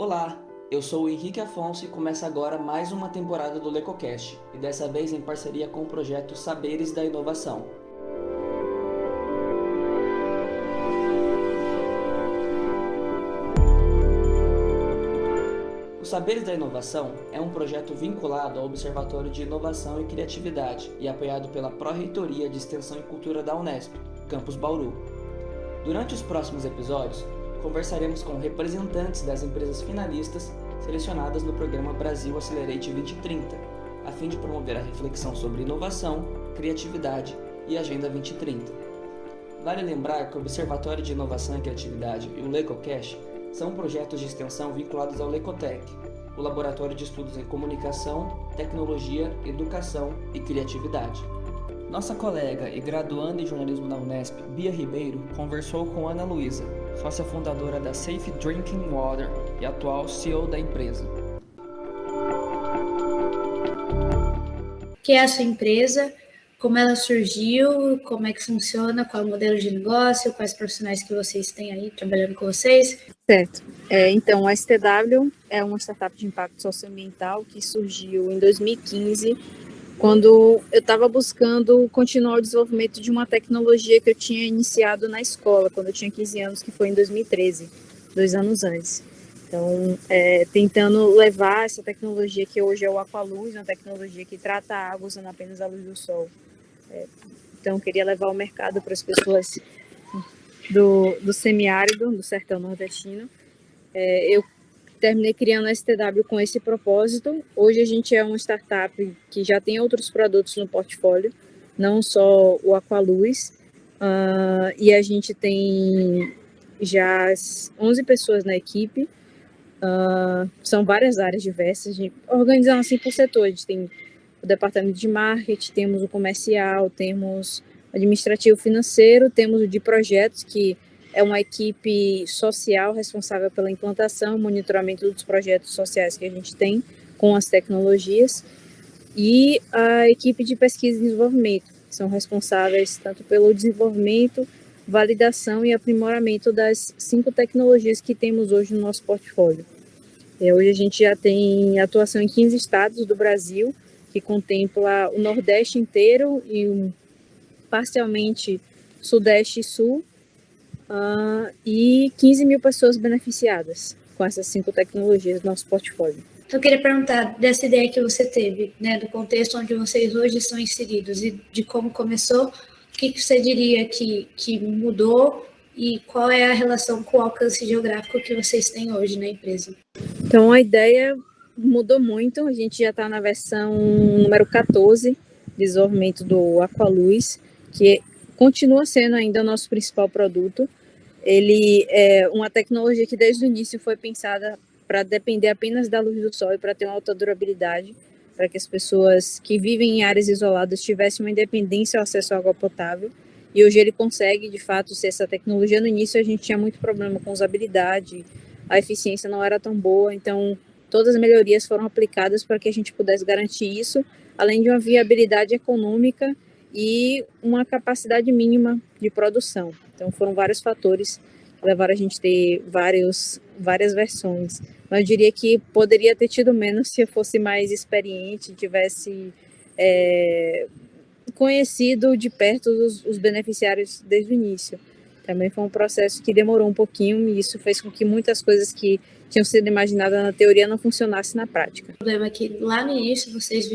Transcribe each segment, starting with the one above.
Olá, eu sou o Henrique Afonso e começa agora mais uma temporada do LecoCast, e dessa vez em parceria com o projeto Saberes da Inovação. O Saberes da Inovação é um projeto vinculado ao Observatório de Inovação e Criatividade e apoiado pela Pró-Reitoria de Extensão e Cultura da Unesp, Campus Bauru. Durante os próximos episódios, conversaremos com representantes das empresas finalistas selecionadas no programa Brasil Accelerate 2030, a fim de promover a reflexão sobre inovação, criatividade e Agenda 2030. Vale lembrar que o Observatório de Inovação e Criatividade e o LecoCast são projetos de extensão vinculados ao Lecotec, o Laboratório de Estudos em Comunicação, Tecnologia, Educação e Criatividade. Nossa colega e graduanda em jornalismo da Unesp, Bia Ribeiro, conversou com Ana Luísa, sócia fundadora da Safe Drinking Water e atual CEO da empresa. O que é a sua empresa? Como ela surgiu? Como é que funciona? Qual é o modelo de negócio? Quais profissionais que vocês têm aí trabalhando com vocês? Certo. Então, a STW é uma startup de impacto socioambiental que surgiu em 2015, quando eu estava buscando continuar o desenvolvimento de uma tecnologia que eu tinha iniciado na escola, quando eu tinha 15 anos, que foi em 2013, 2 anos antes. Então, tentando levar essa tecnologia que hoje é o Aqualuz, uma tecnologia que trata a água usando apenas a luz do sol. Então, eu queria levar ao mercado para as pessoas do semiárido, do sertão nordestino. Eu terminei criando a STW com esse propósito. Hoje a gente é uma startup que já tem outros produtos no portfólio, não só o Aqualuz, e a gente tem já 11 pessoas na equipe. São várias áreas diversas, organizamos assim por setor. A gente tem o departamento de marketing, temos o comercial, temos o administrativo financeiro, temos o de projetos, que é uma equipe social responsável pela implantação e monitoramento dos projetos sociais que a gente tem com as tecnologias, e a equipe de pesquisa e desenvolvimento, que são responsáveis tanto pelo desenvolvimento, validação e aprimoramento das 5 tecnologias que temos hoje no nosso portfólio. Hoje a gente já tem atuação em 15 estados do Brasil, que contempla o Nordeste inteiro e parcialmente Sudeste e Sul, e 15 mil pessoas beneficiadas com essas 5 tecnologias do nosso portfólio. Então, eu queria perguntar dessa ideia que você teve, né, do contexto onde vocês hoje estão inseridos e de como começou, o que você diria que mudou e qual é a relação com o alcance geográfico que vocês têm hoje na empresa? Então, a ideia mudou muito, a gente já está na versão número 14 de desenvolvimento do Aqualuz, que continua sendo ainda o nosso principal produto. Ele é uma tecnologia que desde o início foi pensada para depender apenas da luz do sol e para ter uma alta durabilidade, para que as pessoas que vivem em áreas isoladas tivessem uma independência ao acesso à água potável. E hoje ele consegue, de fato, ser essa tecnologia. No início a gente tinha muito problema com usabilidade, a eficiência não era tão boa, então todas as melhorias foram aplicadas para que a gente pudesse garantir isso, além de uma viabilidade econômica e uma capacidade mínima de produção. Então foram vários fatores que levaram a gente a ter várias versões. Mas eu diria que poderia ter tido menos se eu fosse mais experiente, tivesse conhecido de perto os beneficiários desde o início. Também foi um processo que demorou um pouquinho, e isso fez com que muitas coisas que tinham sido imaginadas na teoria não funcionassem na prática. O problema é que lá no início vocês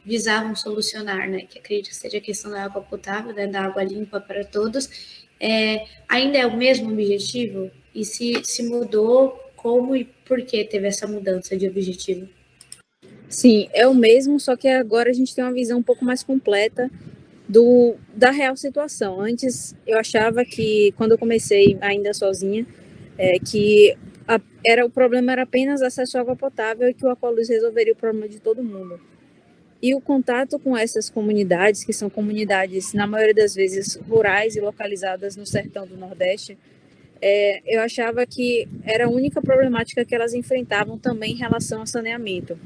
visavam solucionar, né, que acredito que seja a questão da água potável, né, da água limpa para todos. Ainda é o mesmo objetivo? E se mudou, como e por que teve essa mudança de objetivo? Sim, é o mesmo, só que agora a gente tem uma visão um pouco mais completa da real situação. Antes eu achava que, quando eu comecei ainda sozinha, que o problema era apenas acesso à água potável e que o Aqualuz resolveria o problema de todo mundo. E o contato com essas comunidades, que são comunidades, na maioria das vezes, rurais e localizadas no sertão do Nordeste, eu achava que era a única problemática que elas enfrentavam também em relação ao saneamento.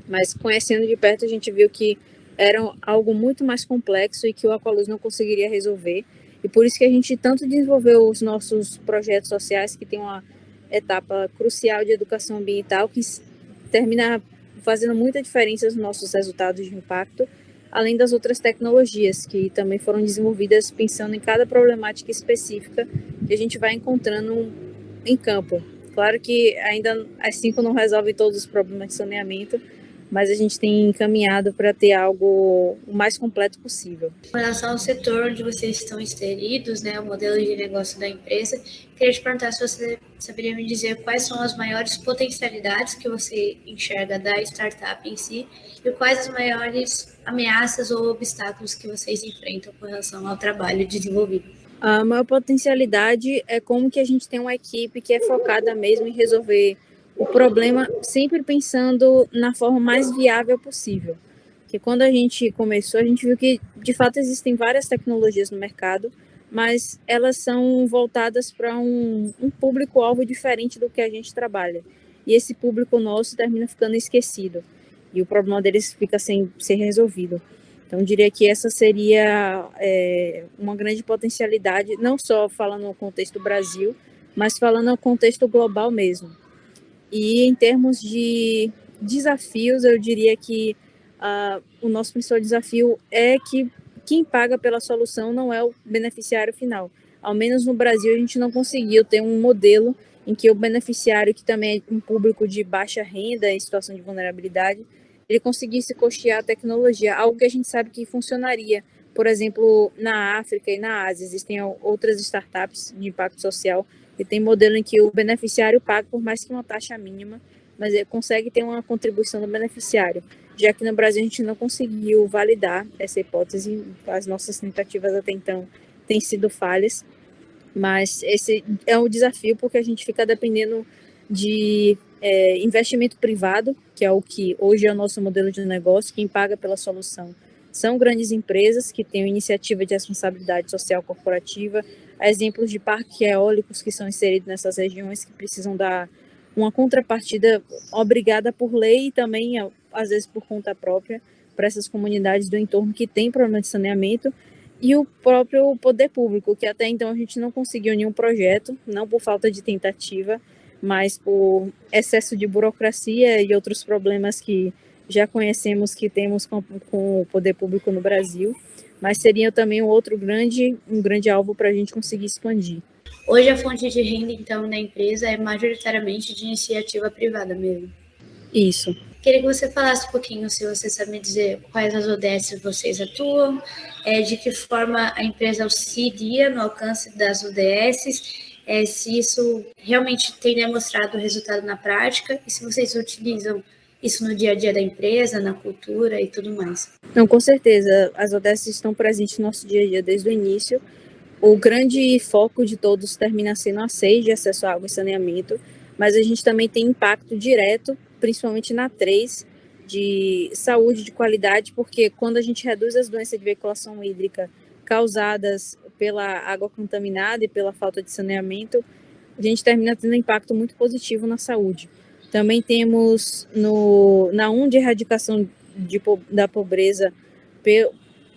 Mas conhecendo de perto, a gente viu que era algo muito mais complexo e que o Aqualuz não conseguiria resolver. E por isso que a gente tanto desenvolveu os nossos projetos sociais, que tem uma etapa crucial de educação ambiental que termina fazendo muita diferença nos nossos resultados de impacto, além das outras tecnologias que também foram desenvolvidas pensando em cada problemática específica que a gente vai encontrando em campo. Claro que ainda as 5 não resolvem todos os problemas de saneamento, mas a gente tem encaminhado para ter algo o mais completo possível. Com relação ao setor onde vocês estão inseridos, né, o modelo de negócio da empresa, queria te perguntar se você saberia me dizer quais são as maiores potencialidades que você enxerga da startup em si e quais as maiores ameaças ou obstáculos que vocês enfrentam com relação ao trabalho desenvolvido. A maior potencialidade é como que a gente tem uma equipe que é focada mesmo em resolver o problema, sempre pensando na forma mais viável possível. Porque quando a gente começou, a gente viu que, de fato, existem várias tecnologias no mercado, mas elas são voltadas para um público-alvo diferente do que a gente trabalha. E esse público nosso termina ficando esquecido. E o problema deles fica sem ser resolvido. Então, eu diria que essa seria uma grande potencialidade, não só falando no contexto Brasil, mas falando no contexto global mesmo. E em termos de desafios, eu diria que o nosso principal desafio é que quem paga pela solução não é o beneficiário final. Ao menos no Brasil, a gente não conseguiu ter um modelo em que o beneficiário, que também é um público de baixa renda em situação de vulnerabilidade, ele conseguisse custear a tecnologia, algo que a gente sabe que funcionaria. Por exemplo, na África e na Ásia, existem outras startups de impacto social que tem modelo em que o beneficiário paga por mais que uma taxa mínima, mas ele consegue ter uma contribuição do beneficiário. Já que no Brasil a gente não conseguiu validar essa hipótese, as nossas tentativas até então têm sido falhas, mas esse é um desafio porque a gente fica dependendo de investimento privado, que é o que hoje é o nosso modelo de negócio. Quem paga pela solução são grandes empresas que têm iniciativa de responsabilidade social corporativa, exemplos de parques eólicos que são inseridos nessas regiões que precisam dar uma contrapartida obrigada por lei e também, às vezes, por conta própria, para essas comunidades do entorno que têm problema de saneamento, e o próprio poder público, que até então a gente não conseguiu nenhum projeto, não por falta de tentativa, mas por excesso de burocracia e outros problemas que já conhecemos que temos com o poder público no Brasil, mas seria também um grande alvo para a gente conseguir expandir. Hoje a fonte de renda, então, da empresa é majoritariamente de iniciativa privada mesmo. Isso. Queria que você falasse um pouquinho, se você sabe me dizer quais as ODS vocês atuam, de que forma a empresa auxilia no alcance das ODS, se isso realmente tem demonstrado resultado na prática e se vocês utilizam isso no dia a dia da empresa, na cultura e tudo mais. Não, com certeza, as ODS estão presentes no nosso dia a dia desde o início. O grande foco de todos termina sendo a 6, de acesso à água e saneamento, mas a gente também tem impacto direto, principalmente na 3, de saúde, de qualidade, porque quando a gente reduz as doenças de veiculação hídrica causadas pela água contaminada e pela falta de saneamento, a gente termina tendo um impacto muito positivo na saúde. Também temos na 1 de erradicação da pobreza,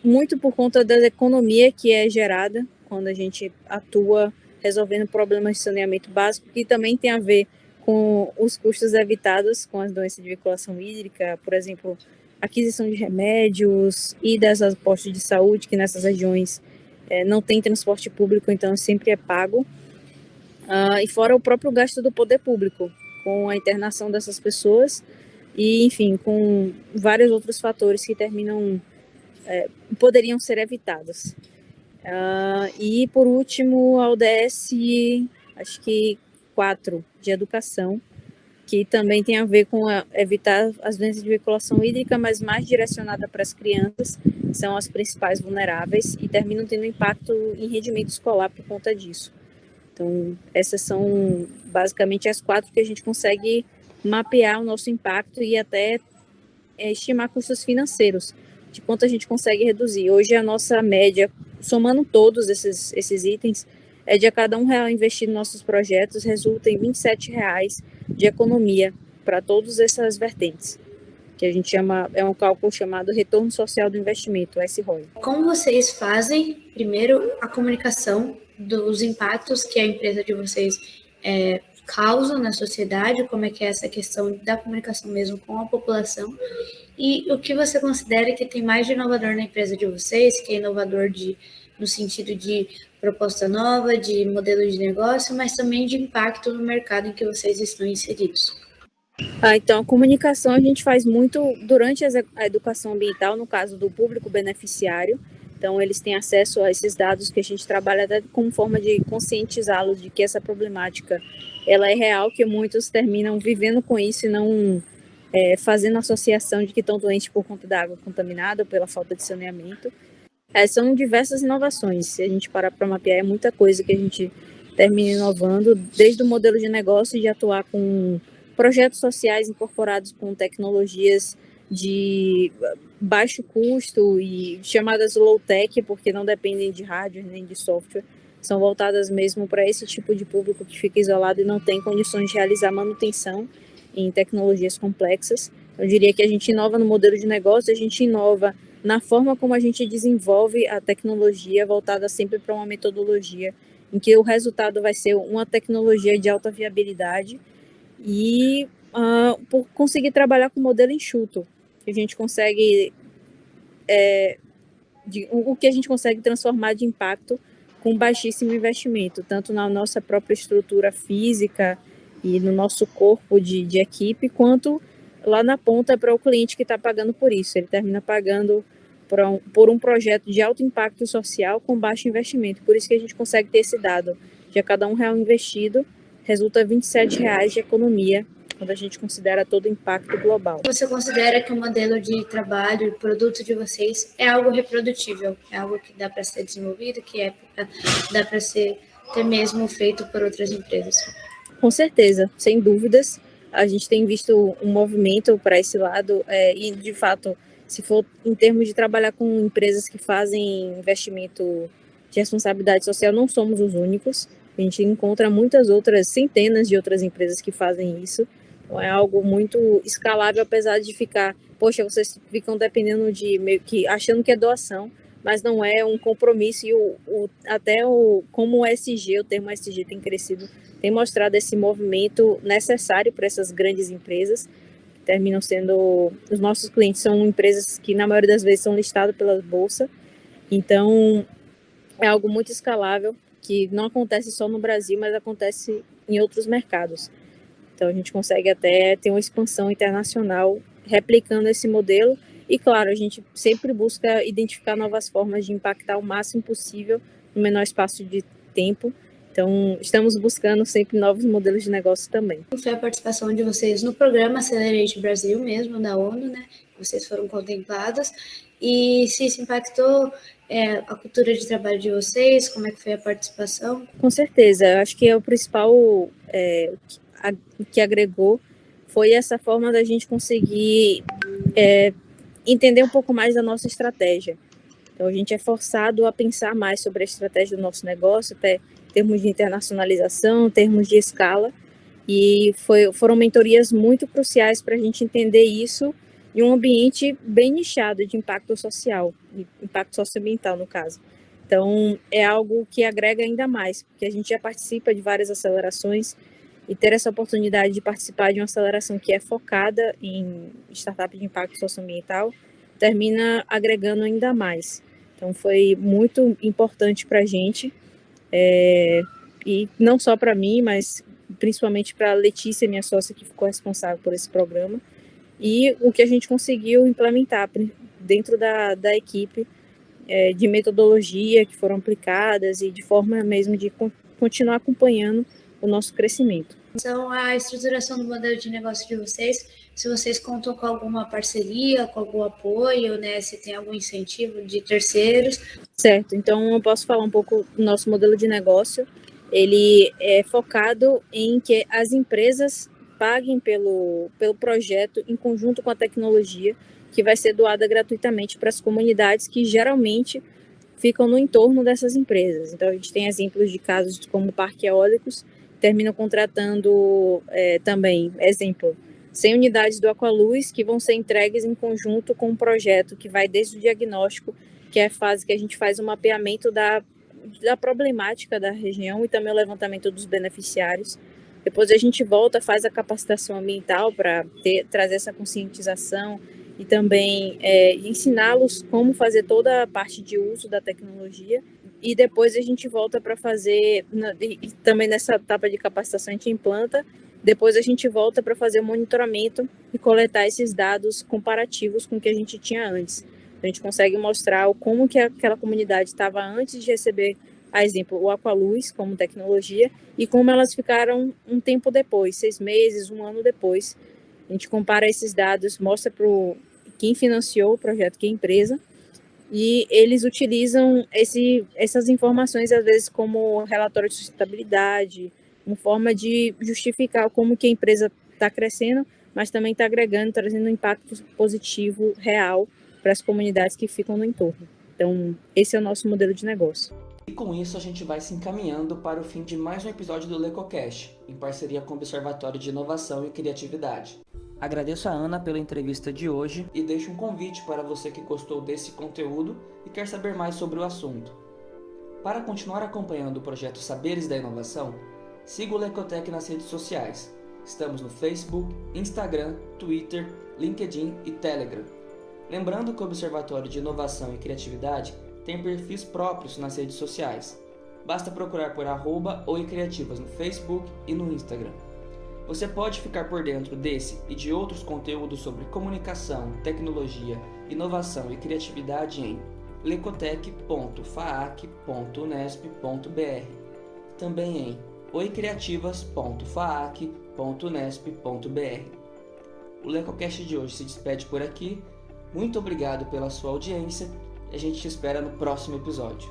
muito por conta da economia que é gerada quando a gente atua resolvendo problemas de saneamento básico, que também tem a ver com os custos evitados com as doenças de veiculação hídrica, por exemplo, aquisição de remédios e dessas postos de saúde, que nessas regiões não tem transporte público, então sempre é pago. E fora o próprio gasto do poder público, com a internação dessas pessoas e, enfim, com vários outros fatores que poderiam ser evitados. E, por último, a ODS, acho que 4, de educação, que também tem a ver com evitar as doenças de veiculação hídrica, mas mais direcionada para as crianças, que são as principais vulneráveis, e terminam tendo impacto em rendimento escolar por conta disso. Então, essas são basicamente as 4 que a gente consegue mapear o nosso impacto e até estimar custos financeiros, de quanto a gente consegue reduzir. Hoje, a nossa média, somando todos esses itens, é de a cada R$1 investido em nossos projetos, resulta em R$27 de economia para todas essas vertentes, que a gente chama, é um cálculo chamado Retorno Social do Investimento, SROI. Como vocês fazem, primeiro, a comunicação dos impactos que a empresa de vocês causam na sociedade, como é que é essa questão da comunicação mesmo com a população, e o que você considera que tem mais de inovador na empresa de vocês, que é inovador no sentido de proposta nova, de modelo de negócio, mas também de impacto no mercado em que vocês estão inseridos. Então, a comunicação a gente faz muito durante a educação ambiental, no caso do público beneficiário. Então, eles têm acesso a esses dados que a gente trabalha como forma de conscientizá-los de que essa problemática ela é real, que muitos terminam vivendo com isso e não fazendo associação de que estão doentes por conta da água contaminada ou pela falta de saneamento. São diversas inovações. Se a gente parar para mapear, é muita coisa que a gente termina inovando, desde o modelo de negócio de atuar com projetos sociais incorporados com tecnologias de baixo custo e chamadas low-tech, porque não dependem de hardware nem de software, são voltadas mesmo para esse tipo de público que fica isolado e não tem condições de realizar manutenção em tecnologias complexas. Eu diria que a gente inova no modelo de negócio, a gente inova na forma como a gente desenvolve a tecnologia, voltada sempre para uma metodologia em que o resultado vai ser uma tecnologia de alta viabilidade e por conseguir trabalhar com modelo enxuto, que a gente consegue o que a gente consegue transformar de impacto com baixíssimo investimento, tanto na nossa própria estrutura física e no nosso corpo de equipe, quanto lá na ponta para o cliente que está pagando por isso. Ele termina pagando por um projeto de alto impacto social com baixo investimento. Por isso que a gente consegue ter esse dado de a cada R$1 investido, resulta R$27 de economia, quando a gente considera todo o impacto global. Você considera que o modelo de trabalho, o produto de vocês, é algo reprodutível? É algo que dá para ser desenvolvido, que dá para ser até mesmo feito por outras empresas? Com certeza, sem dúvidas. A gente tem visto um movimento para esse lado e, de fato, se for em termos de trabalhar com empresas que fazem investimento de responsabilidade social, não somos os únicos. A gente encontra muitas outras, centenas de outras empresas que fazem isso. Então, é algo muito escalável, apesar de ficar, poxa, vocês ficam dependendo de meio que achando que é doação, mas não é um compromisso. E como o ESG, o termo ESG tem crescido, tem mostrado esse movimento necessário para essas grandes empresas, que terminam sendo, os nossos clientes são empresas que na maioria das vezes são listadas pela bolsa. Então, é algo muito escalável, que não acontece só no Brasil, mas acontece em outros mercados. Então, a gente consegue até ter uma expansão internacional replicando esse modelo. E, claro, a gente sempre busca identificar novas formas de impactar o máximo possível no menor espaço de tempo. Então, estamos buscando sempre novos modelos de negócio também. Foi a participação de vocês no programa Accelerate Brasil mesmo, da ONU, né? Vocês foram contemplados. E se isso impactou a cultura de trabalho de vocês, como é que foi a participação? Com certeza, eu acho que é o principal que agregou foi essa forma da gente conseguir entender um pouco mais da nossa estratégia. Então, a gente é forçado a pensar mais sobre a estratégia do nosso negócio, até em termos de internacionalização, em termos de escala, e foram mentorias muito cruciais para a gente entender isso em um ambiente bem nichado de impacto social, impacto socioambiental, no caso. Então, é algo que agrega ainda mais, porque a gente já participa de várias acelerações, e ter essa oportunidade de participar de uma aceleração que é focada em startup de impacto socioambiental termina agregando ainda mais. Então, foi muito importante para a gente, e não só para mim, mas principalmente para a Letícia, minha sócia, que ficou responsável por esse programa, e o que a gente conseguiu implementar dentro da equipe de metodologia que foram aplicadas e de forma mesmo de continuar acompanhando o nosso crescimento. Então, a estruturação do modelo de negócio de vocês, se vocês contam com alguma parceria, com algum apoio, né? Se tem algum incentivo de terceiros. Certo, então eu posso falar um pouco do nosso modelo de negócio. Ele é focado em que as empresas paguem pelo projeto em conjunto com a tecnologia, que vai ser doada gratuitamente para as comunidades que geralmente ficam no entorno dessas empresas. Então, a gente tem exemplos de casos como parques eólicos, terminam contratando também, exemplo, 100 unidades do Aqualuz que vão ser entregues em conjunto com um projeto que vai desde o diagnóstico, que é a fase que a gente faz o mapeamento da problemática da região e também o levantamento dos beneficiários, Depois a gente volta, faz a capacitação ambiental para trazer essa conscientização e também ensiná-los como fazer toda a parte de uso da tecnologia. E depois a gente volta para fazer, e também nessa etapa de capacitação a gente implanta, depois a gente volta para fazer o monitoramento e coletar esses dados comparativos com o que a gente tinha antes. A gente consegue mostrar como que aquela comunidade estava antes de receber, a exemplo, o Aqualuz como tecnologia e como elas ficaram um tempo depois, 6 meses, 1 ano depois. A gente compara esses dados, mostra para quem financiou o projeto, que é a empresa, e eles utilizam essas informações, às vezes, como relatório de sustentabilidade, uma forma de justificar como que a empresa está crescendo, mas também está agregando, trazendo um impacto positivo, real, para as comunidades que ficam no entorno. Então, esse é o nosso modelo de negócio. E com isso a gente vai se encaminhando para o fim de mais um episódio do LecoCast, em parceria com o Observatório de Inovação e Criatividade. Agradeço a Ana pela entrevista de hoje e deixo um convite para você que gostou desse conteúdo e quer saber mais sobre o assunto. Para continuar acompanhando o projeto Saberes da Inovação, siga o Lecotec nas redes sociais. Estamos no Facebook, Instagram, Twitter, LinkedIn e Telegram. Lembrando que o Observatório de Inovação e Criatividade tem perfis próprios nas redes sociais. Basta procurar por @oicriativas no Facebook e no Instagram. Você pode ficar por dentro desse e de outros conteúdos sobre comunicação, tecnologia, inovação e criatividade em lecotec.faac.unesp.br, também em oicriativas.faac.unesp.br. O LecoCast de hoje se despede por aqui. Muito obrigado pela sua audiência e a gente te espera no próximo episódio.